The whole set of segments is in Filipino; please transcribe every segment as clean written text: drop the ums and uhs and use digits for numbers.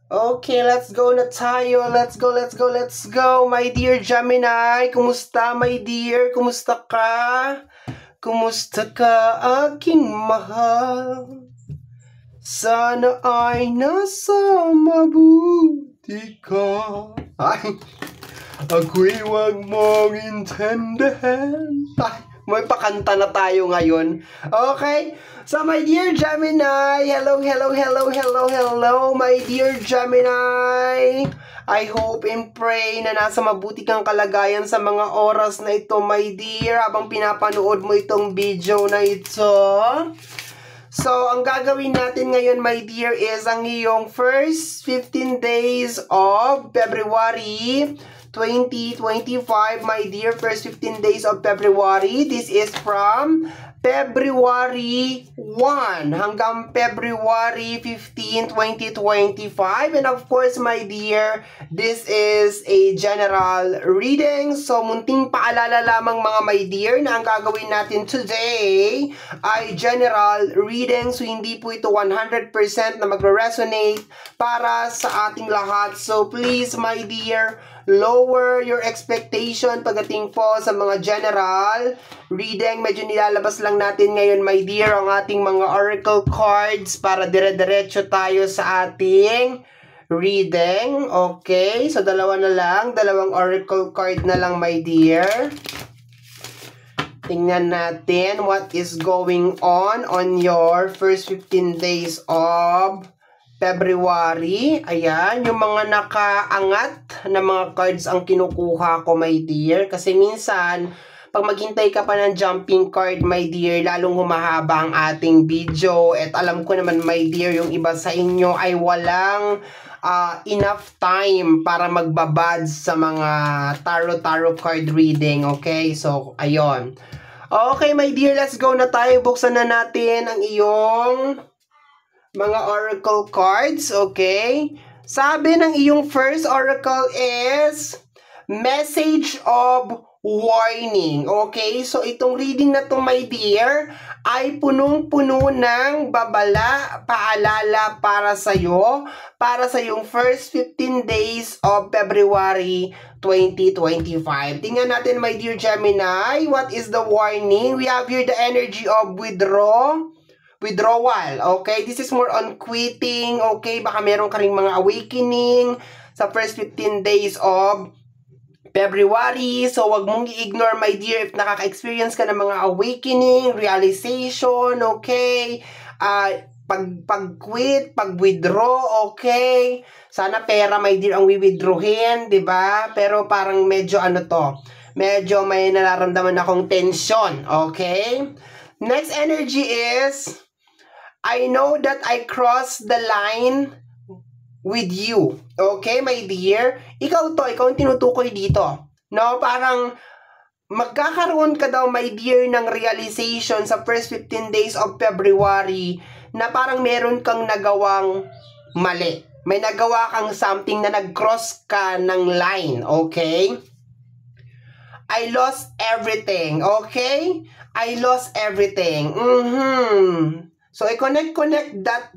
Okay, let's go na tayo. Let's go. My dear Gemini, kumusta my dear? Kumusta ka? Kumusta ka aking mahal? Sana ay nasa mabuti ka. Ay, ako'y wag mong intindihan. Ay, may pakanta na tayo ngayon. Okay? So, my dear Gemini, hello, my dear Gemini. I hope and pray na nasa mabuti kang kalagayan sa mga oras na ito, my dear, habang pinapanood mo itong video na ito. So, ang gagawin natin ngayon, my dear, is ang iyong first 15 days of February 2025, my dear, first 15 days of February. This is from February 1 hanggang February 15, 2025. And of course, my dear, this is a general reading. So, munting paalala lamang mga my dear na ang gagawin natin today ay general reading. So, hindi po ito 100% na magre-resonate para sa ating lahat. So, please, my dear, lower your expectation pagdating po sa mga general reading. Medyo nilalabas lang natin ngayon, my dear, ang ating mga oracle cards para dire-diretso tayo sa ating reading. Okay, so dalawa na lang, dalawang oracle card na lang, my dear. Tingnan natin what is going on your first 15 days of February. Ayan, yung mga nakaangat na mga cards ang kinukuha ko, my dear. Kasi minsan, pag maghintay ka pa ng jumping card, my dear, lalong humahaba ang ating video. At alam ko naman, my dear, yung iba sa inyo ay walang enough time para magbabads sa mga tarot card reading. Okay, so, ayun. Okay, my dear, let's go na tayo. Buksan na natin ang iyong mga oracle cards, okay? Sabi ng iyong first oracle is message of warning, okay? So, itong reading na to, my dear, ay punong-puno ng babala, paalala para sa'yo, para sa iyong first 15 days of February 2025. Tingnan natin, my dear Gemini, what is the warning? We have here the energy of withdrawal, okay? This is more on quitting, okay? Baka meron ka ring mga awakening sa first 15 days of February. So, wag mong i-ignore, my dear, if nakaka-experience ka ng mga awakening, realization, okay? Pag-quit, pag-withdraw, okay? Sana pera, my dear, ang wi-withdrawin, diba? Pero parang medyo medyo may nararamdaman akong tension, okay? Next energy is I know that I crossed the line with you. Okay, my dear? Ikaw ang tinutukoy dito. No, parang magkakaroon ka daw, my dear, ng realization sa first 15 days of February na parang meron kang nagawang mali. May nagawa kang something na nag-cross ka ng line. Okay? I lost everything. Okay? I lost everything. So, i-connect that,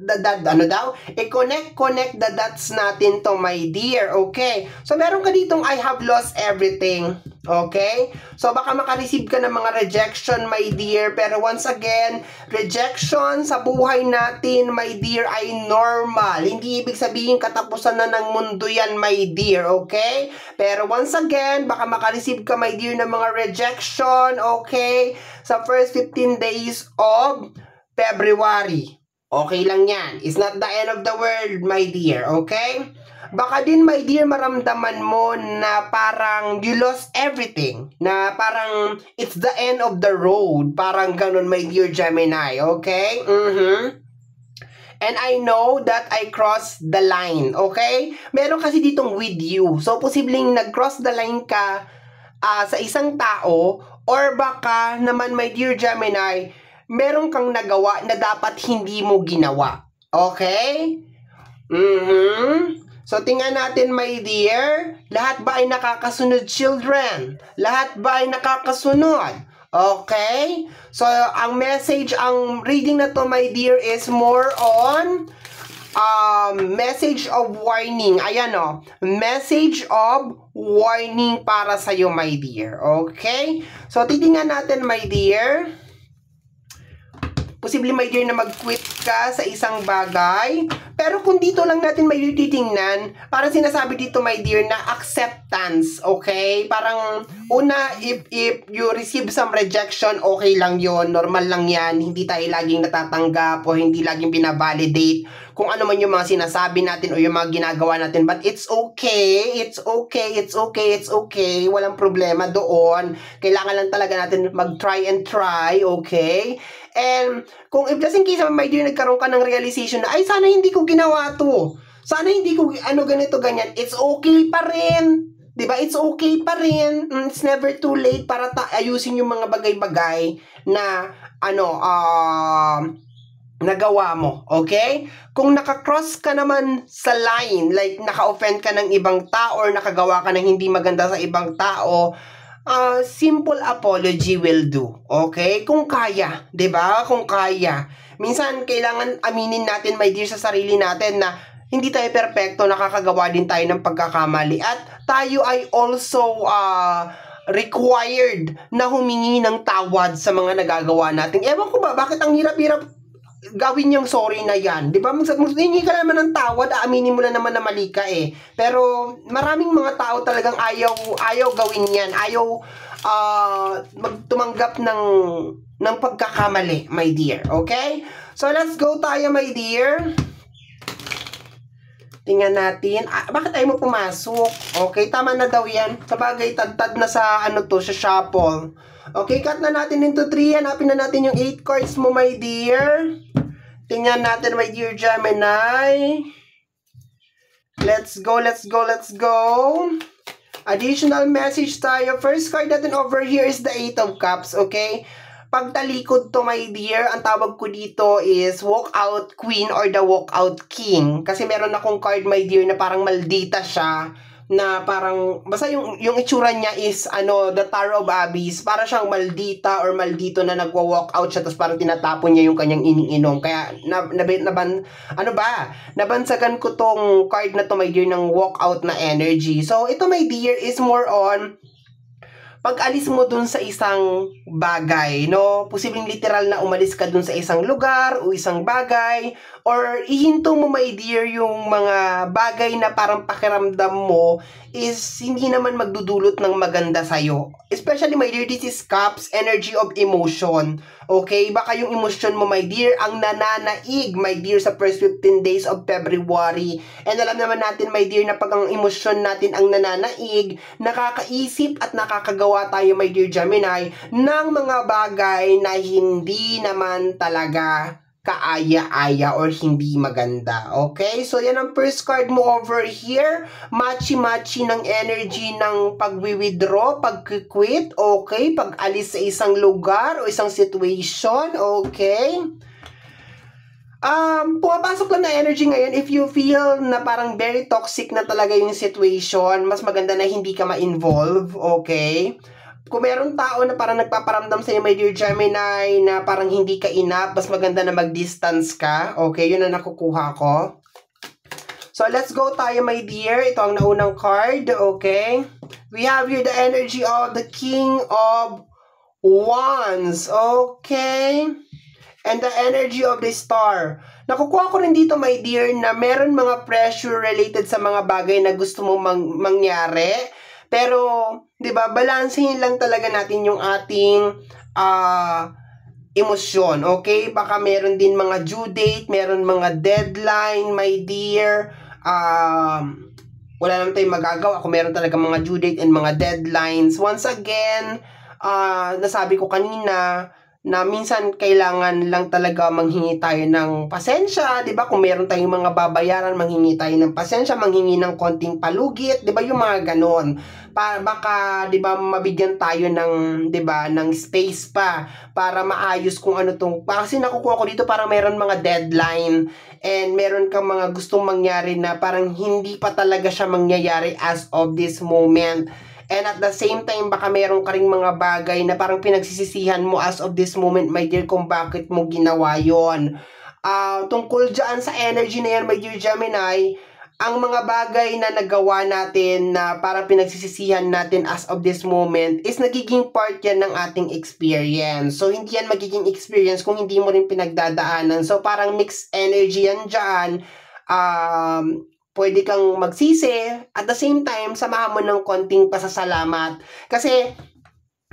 i-connect the dots natin to, my dear, okay? So, meron ka ditong I have lost everything, okay? So, baka makareceive ka ng mga rejection, my dear, pero once again, rejection sa buhay natin, my dear, ay normal. Hindi ibig sabihin katapusan na ng mundo yan, my dear, okay? Pero once again, baka makareceive ka, my dear, ng mga rejection, okay? Sa first 15 days of February. Okay lang yan. It's not the end of the world, my dear. Okay? Baka din, my dear, maramdaman mo na parang you lost everything. Na parang it's the end of the road. Parang ganun, my dear Gemini. Okay? And I know that I crossed the line. Okay? Meron kasi ditong with you. So, posibleng nag-cross the line ka sa isang tao, or baka naman, my dear Gemini, meron kang nagawa na dapat hindi mo ginawa. Okay? So, tingnan natin, my dear. Lahat ba ay nakakasunod, children? Lahat ba ay nakakasunod? Okay? So, ang message, ang reading na to, my dear, is more on message of warning. Ayan o. Message of warning para sa'yo, my dear. Okay? So, titingnan natin, my dear. Posible, my dear, na mag-quit ka sa isang bagay. Pero kung dito lang natin may titingnan, parang sinasabi dito, my dear, na acceptance. Okay? Parang, una, if you receive some rejection, okay lang yon, normal lang yan. Hindi tayo laging natatanggap o hindi laging binavalidate kung ano man yung mga sinasabi natin o yung mga ginagawa natin. But it's okay. It's okay. It's okay. It's okay. Walang problema doon. Kailangan lang talaga natin mag-try and try. Okay? And kung if just in case, my dear, nagkaroon ka ng realization na, ay, sana hindi ko ginawa to. Sana hindi ko, ganito, ganyan. It's okay pa rin. Diba? It's okay pa rin. It's never too late para ayusin yung mga bagay-bagay na, nagawa mo. Okay? Kung nakakross ka naman sa line, like naka-offend ka ng ibang tao or nakagawa ka ng hindi maganda sa ibang tao, simple apology will do. Okay? Kung kaya, 'di ba? Kung kaya. Minsan kailangan aminin natin, my dear, sa sarili natin na hindi tayo perpekto, nakakagawa din tayo ng pagkakamali at tayo ay also required na humingi ng tawad sa mga nagagawa natin. Ewan ko ba, bakit ang hirap-hirap gawin yung sorry na yan, di ba? Maghingi ka naman ng tawad, aaminin mo na naman na mali ka eh. Pero maraming mga tao talagang ayaw gawin yan, ayaw magtumanggap ng pagkakamali, my dear. Okay? So let's go tayo, my dear. Tingnan natin. Bakit ayaw mo pumasok? Okay, tama na daw yan. Sabagay, tad na sa sa shuffle. Okay, cut na natin into 3. Hanapin na natin yung 8 cards mo, my dear. Tingnan natin, my dear Gemini. Let's go, let's go, let's go. Additional message tayo. First card natin over here is the 8 of Cups, okay? Pagtalikod to, my dear, ang tawag ko dito is Walkout Queen or the Walkout King. Kasi meron akong card, my dear, na parang maldita siya. Na parang, basta yung itsura niya is, the Tower of Abyss. Para siyang maldita or maldito na nagwa-walkout siya, tapos parang tinatapon niya yung kanyang iniinom. Kaya, nabansagan ko tong card na to, my dear, ng walkout na energy. So, ito, my dear, is more on pag-alis mo dun sa isang bagay, no? Posibleng literal na umalis ka dun sa isang lugar o isang bagay, or ihinto mo, my dear, yung mga bagay na parang pakiramdam mo is hindi naman magdudulot ng maganda sa'yo. Especially, my dear, this is Cups, energy of emotion. Okay? Baka yung emotion mo, my dear, ang nananaig, my dear, sa first 15 days of February. And alam naman natin, my dear, na pag ang emotion natin ang nananaig, nakakaisip at nakakagawa tayo, my dear Gemini, ng mga bagay na hindi naman talaga kaaya-aya or hindi maganda. Okay? So, yan ang first card mo over here. Matchy-matchy ng energy ng pag-withdraw, pag-quit. Okay? Pag-alis sa isang lugar o isang situation. Okay? Pumapasok lang na energy ngayon. If you feel na parang very toxic na talaga yung situation, mas maganda na hindi ka ma-involve. Okay? Kung meron tao na parang nagpaparamdam sa'yo, my dear Gemini, na parang hindi ka enough, mas maganda na mag-distance ka. Okay, yun ang nakukuha ko. So, let's go tayo, my dear. Ito ang naunang card. Okay. We have here the energy of the King of Wands. Okay. And the energy of the Star. Nakukuha ko rin dito, my dear, na meron mga pressure related sa mga bagay na gusto mo mangyari. Pero, 'di ba, balansehin lang talaga natin yung ating emosyon, okay? Baka meron din mga due date, meron mga deadline, my dear. Wala naman tayong magagawa kung meron talaga mga due date and mga deadlines. Once again, nasabi ko kanina na minsan kailangan lang talaga manghingi tayo ng pasensya, 'di ba? Kung meron tayong mga babayaran, manghingi tayo ng pasensya, manghingi ng konting palugit, 'di ba? Yung mga ganon. Baka 'di ba mabigyan tayo ng 'di ba ng space pa para maayos kung ano tong, kasi nakukuha ko dito para meron mga deadline and meron kang mga gustong mangyari na parang hindi pa talaga siya mangyayari as of this moment. And at the same time, baka meron ka ring mga bagay na parang pinagsisisihan mo as of this moment, my dear, kung bakit mo ginawa yon. tungkol dyan sa energy na yan, my dear Gemini, ang mga bagay na nagawa natin na parang pinagsisisihan natin as of this moment is nagiging part yan ng ating experience. So, hindi yan magiging experience kung hindi mo rin pinagdadaanan. So, parang mixed energy yan dyan. Pwede kang magsisi. At the same time, samahan mo ng konting pasasalamat. Kasi,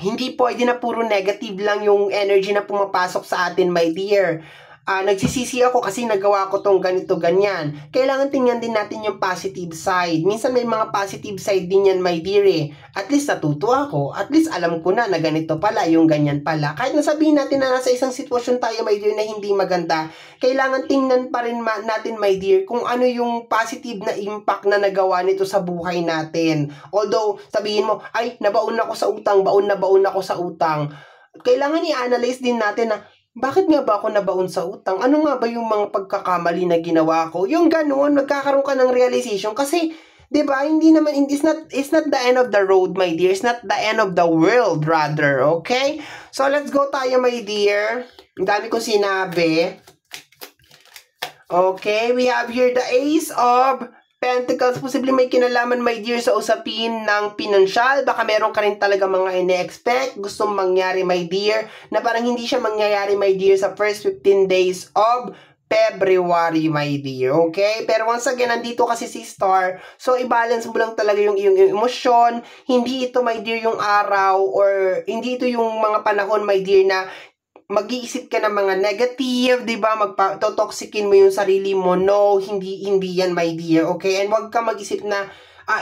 hindi pwede na puro negative lang yung energy na pumapasok sa atin, my dear. Nagsisisi ako kasi nagawa ko tong ganito, ganyan. Kailangan tingnan din natin yung positive side. Minsan may mga positive side din yan, my dear eh. At least natuto ako. At least alam ko na ganito pala, yung ganyan pala. Kahit nasabihin natin na nasa isang sitwasyon tayo, my dear, na hindi maganda, kailangan tingnan pa rin natin, my dear, kung ano yung positive na impact na nagawa nito sa buhay natin. Although, sabihin mo, ay, nabaon ako sa utang, baon ako sa utang. Kailangan i-analyze din natin na, bakit nga ba ako nabaon sa utang? Ano nga ba yung mga pagkakamali na ginawa ko? Yung ganoon, magkakaroon ka ng realization. Kasi, di ba, hindi naman, it's not the end of the road, my dear. It's not the end of the world, rather. Okay? So, let's go tayo, my dear. Ang dami kong sinabi. Okay, we have here the Ace of Pentacles. Posibleng may kinalaman, my dear, sa usapin ng pinansyal. Baka meron ka rin talaga mga ine-expect, gustong mangyari, my dear, na parang hindi siya mangyayari, my dear, sa first 15 days of February, my dear. Okay? Pero once again, nandito kasi si Star. So, i-balance mo lang talaga yung emosyon. Hindi ito, my dear, yung araw or hindi ito yung mga panahon, my dear, na mag-iisip ka ng mga negative, di ba? Magpa-toxikin mo yung sarili mo. No, hindi yan, my dear. Okay? And wag ka mag-isip na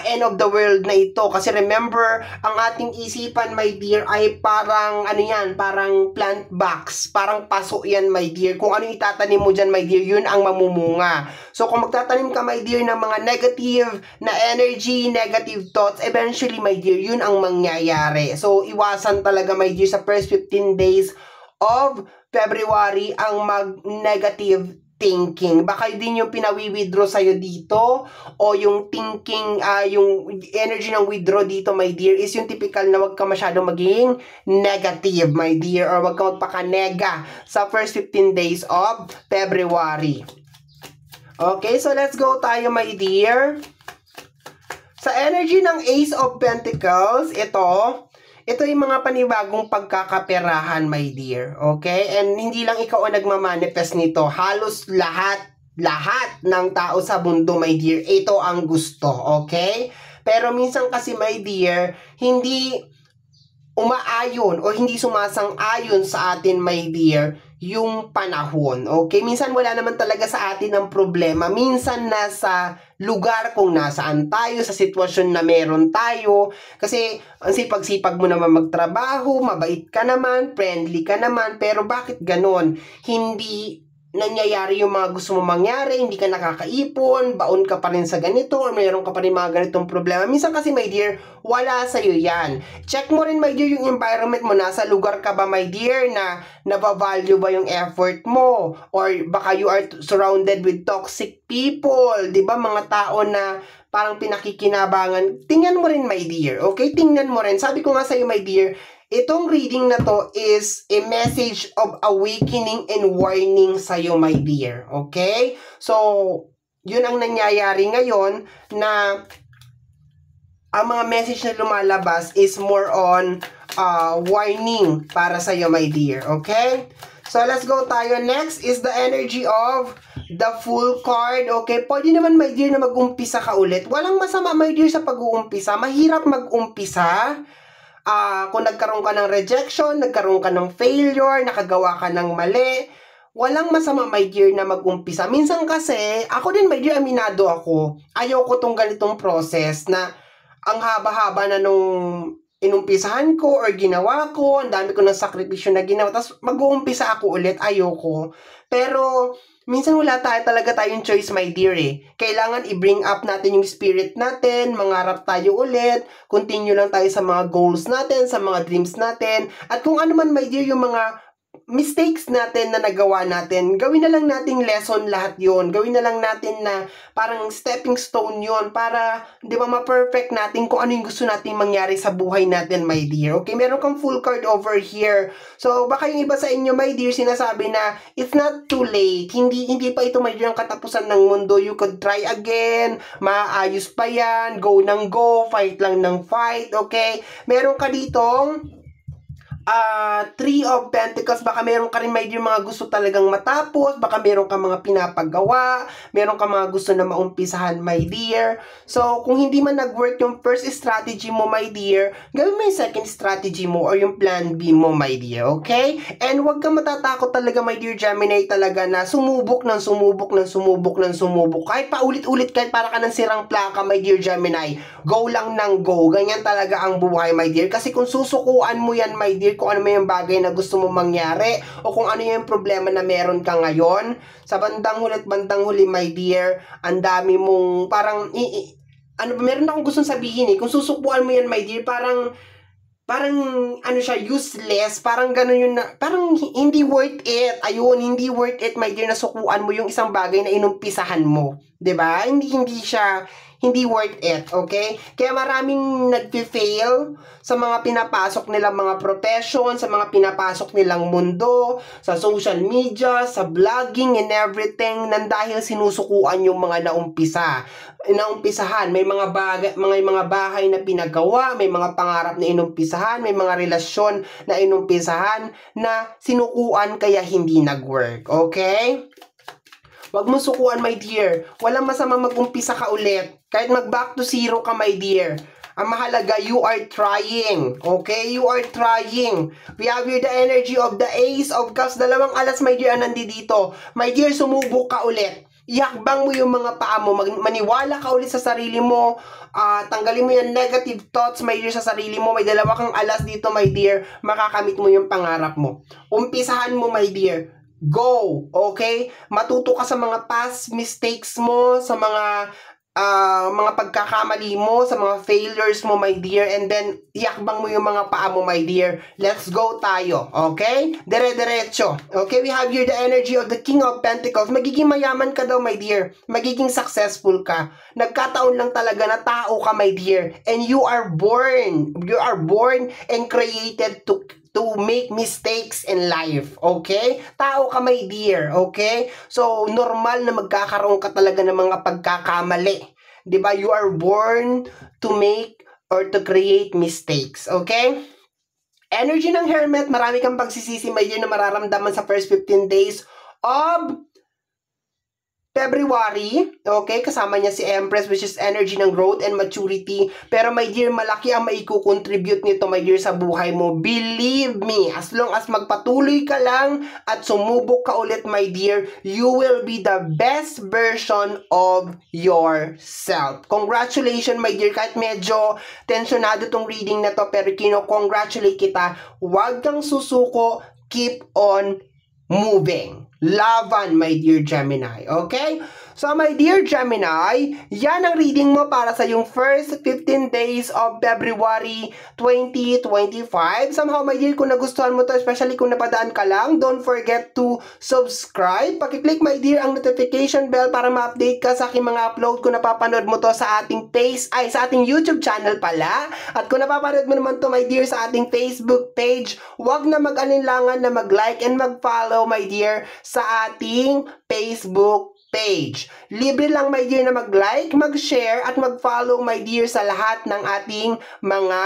end of the world na ito. Kasi remember, ang ating isipan, my dear, ay parang, ano yan, parang plant box. Parang paso yan, my dear. Kung ano itatanim mo dyan, my dear, yun ang mamumunga. So, kung magtatanim ka, my dear, ng mga negative na energy, negative thoughts, eventually, my dear, yun ang mangyayari. So, iwasan talaga, my dear, sa first 15 days of February ang mag-negative thinking. Baka din yung pinawi-withdraw sa'yo dito o yung thinking, yung energy ng withdraw dito, my dear, is yung typical na wag ka masyadong maging negative, my dear, or wag ka magpaka-nega sa first 15 days of February. Okay, so let's go tayo, my dear. Sa energy ng Ace of Pentacles, ito yung mga panibagong pagkakaperahan, my dear. Okay? And hindi lang ikaw ang nagmamanifest nito. Halos lahat ng tao sa mundo, my dear, ito ang gusto. Okay? Pero minsan kasi, my dear, hindi umaayon o hindi sumasang-ayon sa atin, my dear, yung panahon. Okay? Minsan wala naman talaga sa atin ang problema. Minsan nasa lugar kung nasaan tayo, sa sitwasyon na meron tayo. Kasi ang sipag-sipag mo naman magtrabaho, mabait ka naman, friendly ka naman, pero bakit ganon? Hindi nangyayari yung mga gusto mo mangyari, hindi ka nakakaipon, baon ka pa rin sa ganito, or mayroon ka pa rin mga ganitong problema. Minsan kasi, my dear, wala sa'yo yan. Check mo rin, my dear, yung environment mo. Nasa lugar ka ba, my dear, na nabavalue ba yung effort mo? Or baka you are surrounded with toxic people, di ba? Mga tao na parang pinakikinabangan. Tingnan mo rin, my dear, okay? Tingnan mo rin. Sabi ko nga sa'yo, my dear, itong reading na to is a message of awakening and warning sa'yo, my dear. Okay? So, yun ang nangyayari ngayon na ang mga message na lumalabas is more on warning para sa'yo, my dear. Okay? So, let's go tayo. Next is the energy of the Fool card. Okay? Pwede naman, my dear, na mag-umpisa ka ulit. Walang masama, my dear, sa pag-uumpisa. Mahirap mag-umpisa. Kung nagkaroon ka ng rejection, nagkaroon ka ng failure, nakagawa ka ng mali, walang masama, my dear, na mag-umpisa. Minsan kasi, ako din, my dear, aminado ako. Ayaw ko tong ganitong process na ang haba-haba na nung inumpisahan ko or ginawa ko, ang dami ko ng sakripisyo na ginawa, tapos mag-uumpisa ako ulit, ayoko. Pero, minsan wala talaga tayong choice, my dear eh. Kailangan i-bring up natin yung spirit natin, mangarap tayo ulit, continue lang tayo sa mga goals natin, sa mga dreams natin, at kung ano man, my dear, yung mga mistakes natin na nagawa natin, gawin na lang nating lesson lahat yon. Gawin na lang natin na parang stepping stone yon para, di ba, ma-perfect natin kung ano yung gusto nating mangyari sa buhay natin, my dear. Okay, meron kang full card over here. So, baka yung iba sa inyo, my dear, sinasabi na it's not too late. Hindi pa ito, my dear, ang katapusan ng mundo. You could try again. Maayos pa yan. Go ng go. Fight lang ng fight. Okay? Meron ka ditong Three of Pentacles. Baka meron ka rin, my dear, mga gusto talagang matapos. Baka meron ka mga pinapagawa. Meron ka mga gusto na maumpisahan, my dear. So, kung hindi man nag-work yung first strategy mo, my dear, gawin mo yung second strategy mo or yung plan B mo, my dear. Okay? And huwag kang matatakot talaga, my dear Gemini, talaga na sumubok ng sumubok ng sumubok ng sumubok. Kahit paulit-ulit, kahit para ka ng sirang plaka, my dear Gemini, go lang ng go. Ganyan talaga ang buhay, my dear. Kasi kung susukuan mo yan, my dear, kung ano may yung bagay na gusto mo mangyari o kung ano yung problema na meron ka ngayon, sa bandang huli, my dear, ang dami mong parang meron akong gustong sabihin kung susukuan mo yan, my dear, parang ano siya, useless, parang ganun yun na, parang hindi worth it. Ayun, hindi worth it, my dear, na sukuan mo yung isang bagay na inumpisahan mo. 'Di ba? Hindi worth it, okay? Kaya maraming nagfi-fail sa mga pinapasok nilang mga profession, sa mga pinapasok nilang mundo, sa social media, sa vlogging and everything, nang dahil sinusukuan yung mga naumpisahan. May mga bahay na pinagawa, may mga pangarap na inumpisahan, may mga relasyon na inumpisahan na sinukuan kaya hindi nag-work, okay? Huwag mo sukuan, my dear. Walang masama mag-umpisa ka ulit. Kahit mag-back to zero ka, my dear. Ang mahalaga, you are trying. Okay? You are trying. We have here the energy of the Ace of Cups. Dalawang alas, my dear, ang nandito. My dear, sumubok ka ulit. Ihakbang mo yung mga paa mo. Maniwala ka ulit sa sarili mo. Tanggalin mo yung negative thoughts, my dear, sa sarili mo. May dalawa kang alas dito, my dear. Makakamit mo yung pangarap mo. Umpisahan mo, my dear. Go, okay? Matuto ka sa mga past mistakes mo, sa mga pagkakamali mo, sa mga failures mo, my dear, and then iakbang mo yung mga paa mo, my dear. Let's go tayo, okay? Dire-diretso. Okay, we have here the energy of the King of Pentacles. Magiging mayaman ka daw, my dear. Magiging successful ka. Nagkataon lang talaga na tao ka, my dear. And you are born and created to make mistakes in life, okay? Tao ka, my dear, okay? So, normal na magkakaroon ka talaga ng mga pagkakamali. Diba? You are born to make or to create mistakes, okay? Energy ng Hermit, marami kang pagsisisi, my dear, na mararamdaman sa first 15 days of February, okay, kasama niya si Empress, which is energy ng growth and maturity. Pero, my dear, malaki ang maikukontribute nito, my dear, sa buhay mo. Believe me, as long as magpatuloy ka lang at sumubok ka ulit, my dear, you will be the best version of yourself. Congratulations, my dear. Kahit medyo tensionado tong reading na to, pero congratulate kita. Huwag kang susuko. Keep on moving. Laban, my dear Gemini. Okay? So, my dear Gemini, yan ang reading mo para sa yung first 15 days of February 2025. Somehow, my dear, kung nagustuhan mo to, especially kung napadaan ka lang, don't forget to subscribe. Pakiclick, my dear, ang notification bell para ma-update ka sa aking mga upload kung napapanood mo to sa ating sa ating YouTube channel pala. At kung napapanood mo naman to, my dear, sa ating Facebook page, huwag na mag-alinlangan na mag-like and mag-follow, my dear, sa ating Facebook page. Libre lang, my dear, na mag-like, mag-share, at mag-follow, my dear, sa lahat ng ating mga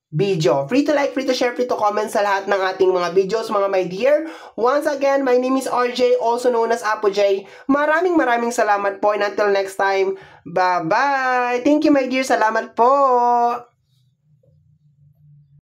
video. Free to like, free to share, free to comment sa lahat ng ating mga videos, mga my dear. Once again, my name is RJ, also known as Apo J. Maraming salamat po, and until next time, bye-bye! Thank you, my dear. Salamat po!